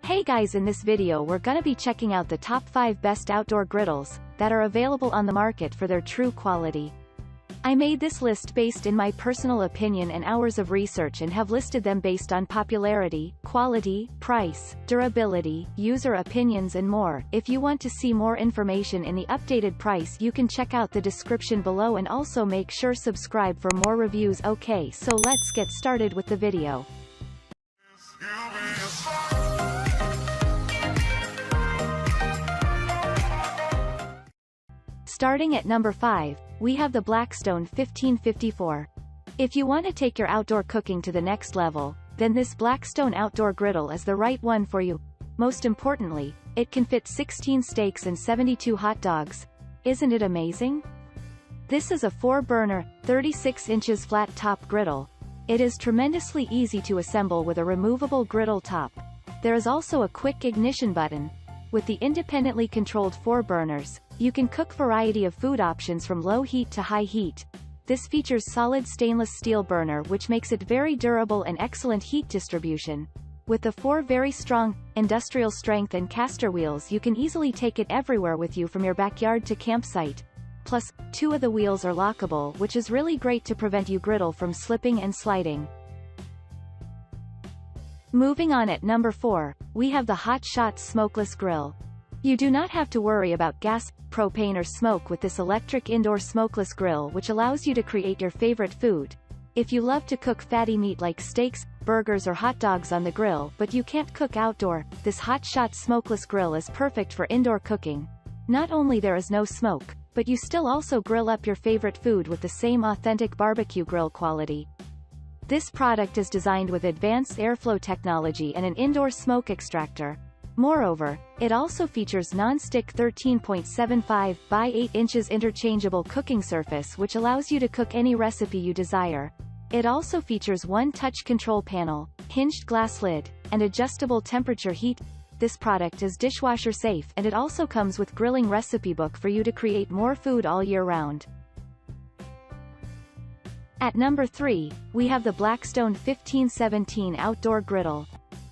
Hey guys, in this video we're gonna be checking out the top 5 best outdoor griddles that are available on the market for their true quality. I made this list based in my personal opinion and hours of research and have listed them based on popularity, quality, price, durability, user opinions and more. If you want to see more information in the updated price, you can check out the description below and also make sure subscribe for more reviews. Okay, so let's get started with the video. Starting at number 5, we have the Blackstone 1554. If you want to take your outdoor cooking to the next level, then this Blackstone outdoor griddle is the right one for you. Most importantly, it can fit 16 steaks and 72 hot dogs. Isn't it amazing? This is a 4-burner, 36 inches flat top griddle. It is tremendously easy to assemble with a removable griddle top. There is also a quick ignition button. With the independently controlled 4 burners, you can cook variety of food options from low heat to high heat. This features solid stainless steel burner which makes it very durable and excellent heat distribution. With the 4 very strong, industrial strength and caster wheels, you can easily take it everywhere with you from your backyard to campsite. Plus, 2 of the wheels are lockable, which is really great to prevent your griddle from slipping and sliding. Moving on, at number 4, we have the Hotshot Smokeless Grill. You do not have to worry about gas, propane or smoke with this electric indoor smokeless grill, which allows you to create your favorite food. If you love to cook fatty meat like steaks, burgers or hot dogs on the grill but you can't cook outdoor, this Hotshot Smokeless Grill is perfect for indoor cooking. Not only there is no smoke, but you still also grill up your favorite food with the same authentic barbecue grill quality. This product is designed with advanced airflow technology and an indoor smoke extractor. Moreover, it also features non-stick 13.75 by 8 inches interchangeable cooking surface which allows you to cook any recipe you desire. It also features one touch control panel, hinged glass lid, and adjustable temperature heat. This product is dishwasher safe and it also comes with grilling recipe book for you to create more food all year round. At number 3, we have the Blackstone 1517 Outdoor Griddle.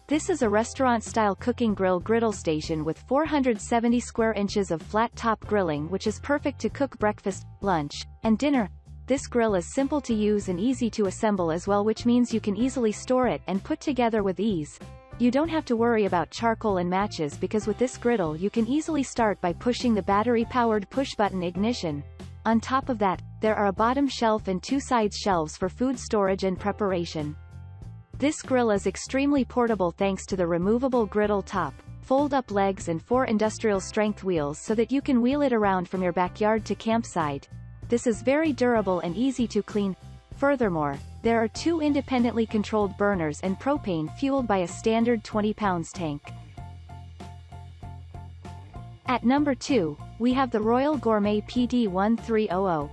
This is a restaurant-style cooking griddle station with 470 square inches of flat-top grilling which is perfect to cook breakfast, lunch, and dinner. This grill is simple to use and easy to assemble as well, which means you can easily store it and put together with ease. You don't have to worry about charcoal and matches because with this griddle you can easily start by pushing the battery-powered push-button ignition. On top of that, there are a bottom shelf and 2 side shelves for food storage and preparation. This grill is extremely portable thanks to the removable griddle top, fold-up legs and 4 industrial-strength wheels so that you can wheel it around from your backyard to campsite. This is very durable and easy to clean. Furthermore, there are 2 independently controlled burners and propane fueled by a standard 20 pounds tank. At number 2, we have the Royal Gourmet PD1300.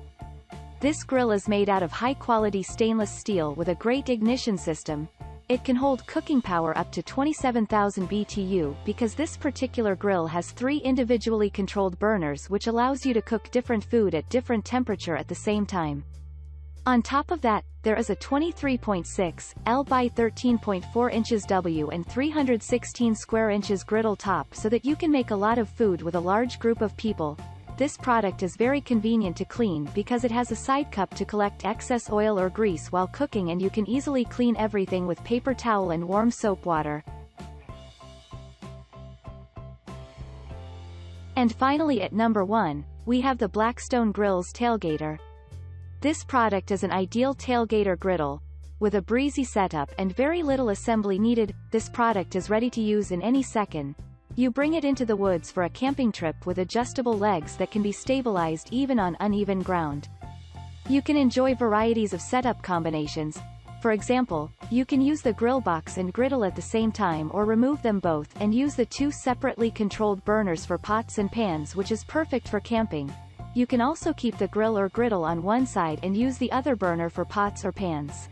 This grill is made out of high-quality stainless steel with a great ignition system. It can hold cooking power up to 27,000 BTU because this particular grill has 3 individually controlled burners which allows you to cook different food at different temperature at the same time. On top of that, there is a 23.6 L by 13.4 inches W and 316 square inches griddle top so that you can make a lot of food with a large group of people. This product is very convenient to clean because it has a side cup to collect excess oil or grease while cooking, and you can easily clean everything with paper towel and warm soap water. And finally, at number 1, we have the Blackstone Grill's Tailgater. This product is an ideal tailgater griddle. With a breezy setup and very little assembly needed, this product is ready to use in any second. You bring it into the woods for a camping trip with adjustable legs that can be stabilized even on uneven ground. You can enjoy varieties of setup combinations. For example, you can use the grill box and griddle at the same time or remove them both and use the 2 separately controlled burners for pots and pans, which is perfect for camping. You can also keep the grill or griddle on one side and use the other burner for pots or pans.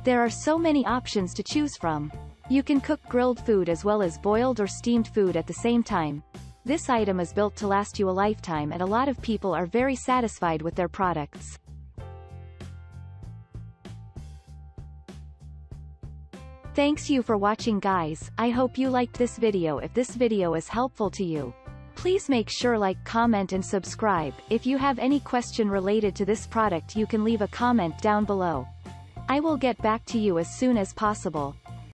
There are so many options to choose from. You can cook grilled food as well as boiled or steamed food at the same time. This item is built to last you a lifetime and a lot of people are very satisfied with their products. Thanks you for watching guys, I hope you liked this video. If this video is helpful to you, please make sure like, comment and subscribe. If you have any question related to this product you can leave a comment down below. I will get back to you as soon as possible.